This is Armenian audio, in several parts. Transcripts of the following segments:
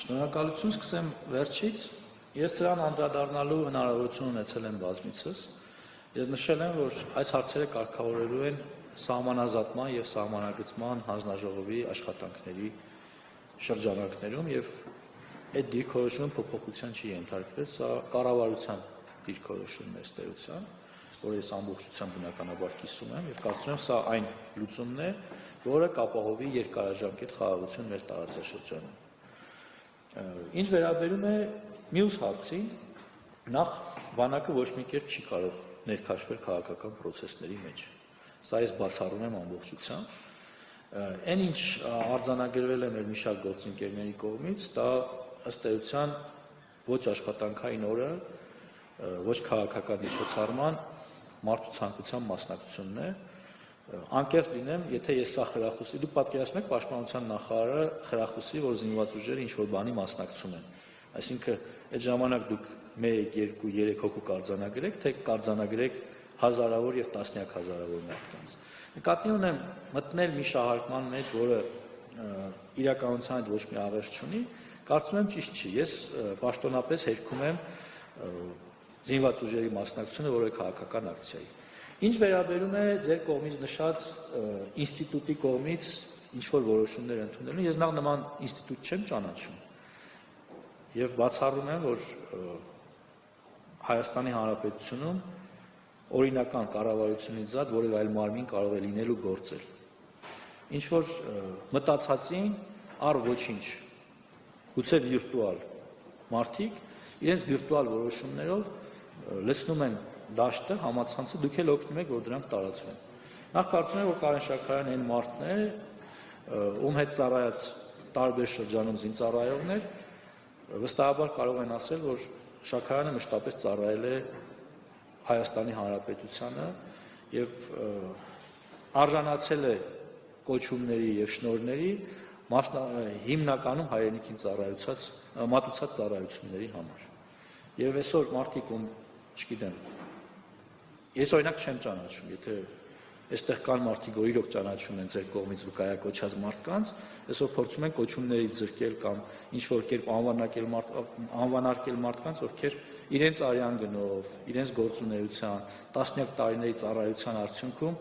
Շնորհակալություն, սկսեմ վերջից։ Ես սրան անդրադառնալու հնարավորություն ունեցել եմ բազմիցս։ Ես նշել եմ, որ այս հարցերը կարգավորելու են սահմանազատման և սահմանագծման հանձնաժողովի աշխատանքների շրջանակներում և այդ դիրքորոշումը փոփոխության չի ենթարկվել, սա կառավարության դիրքորոշումն է ըստ էության, որը ես ամբողջությամբ բնականաբար կիսում եմ և կարծում եմ սա այն լուծումն է, որը կապահովի երկարաժամկետ խաղաղություն մեր տարածաշրջանում։ Ինչ վերաբերում է մյուս հարցին, նախ բանակը ոչ մի կերպ չի կարող ներքաշվել քաղաքական պրոցեսների մեջ։ Սա ես բացառում եմ ամբողջությամբ։ Այն ինչ արձանագրվել է մեր մի շարք գործընկերների կողմից, դա ըստ էության ոչ աշխատանքային օրը, ոչ քաղաքական միջոցառման մարդու ցանկության մասնակցությունն է։ Անկեղծ լինեմ, եթե ես սա խրախուսի, դուք պատկերացնում եք պաշտպանության նախարարը խրախուսի, որ զինված ուժերը ինչ-որ բանի մասնակցում են։ Այսինքն այդ ժամանակ դուք 1, 2, 3 հոգու կարձանագրեք, թե կարձանագրեք հազարավոր և տասնյակ հազարավոր մարդկանց։ Նկատի ունեմ մտնել մի շահարկման մեջ, որը իրականության հետ ոչ մի աղերս չունի, կարծում եմ ճիշտ չի։ Ես պաշտոնապես հերքում եմ զինված ուժերի մասնակցությունը որևէ քաղաքական ակցիայի։ Ինչ վերաբերում է ձեր կողմից նշած ինստիտուտի կողմից ինչ-որ որոշումներ ընդունելուն, ես նման ինստիտուտ չեմ ճանաչում և բացառում եմ, որ Հայաստանի Հանրապետությունում օրինական կառավարությունից զատ որևէ այլ մարմին կարող է լինել ու գործել։ Ինչ-որ մտածածին առ ոչինչ, գուցե վիրտուալ մարդիկ իրենց վիրտուալ որոշումներով լցնում են դաշտը, համացանցը, դուք էլ օգնում եք, որ դրանք տարածվեն։ Նախ կարծում եմ, որ Կարեն Շաքարյանն այն մարդն է, ում հետ ծառայած տարբեր շրջանում զինծառայողներ վստահաբար կարող են ասել, որ Շաքարյանը մշտապես ծառայել է Հայաստանի Հանրապետությանը և արժանացել է կոչումների և շնորհների հիմնականում հայրենիքին մատուցած ծառայությունների համար։ Եվ այսօր մարդիկ, ում չգիտեմ, ես օրինակ չեմ ճանաչում, եթե այստեղ կան մարդիկ, որ իրոք ճանաչում են ձեր կողմից վկայակոչած մարդկանց, այսօր փորձում են կոչումներից զրկել կամ ինչ-որ կերպ անվանարկել մարդկանց, ովքեր իրենց արյան գնով, իրենց գործունեության, տասնյակ տարիների ծառայության արդյունքում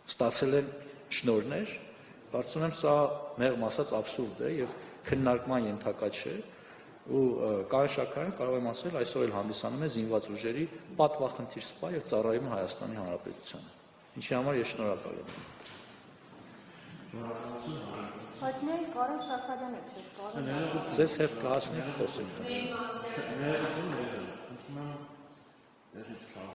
ստացել են շնորհներ, կարծում եմ սա մեղմ ասած աբսուրդ է և քննարկման ենթակա չէ, ու Կարեն Շաքարյանը կարող եմ ասել այսօր էլ հանդիսանում է զինված ուժերի պատվախնդիր սպա և ծառայում է Հայաստանի Հանրապետությանը, ինչի համար ես շնորհակալ եմ։ Կարեն Շաքարյանը չէ։ Ձեզ հետ կհասնենք խոսենք։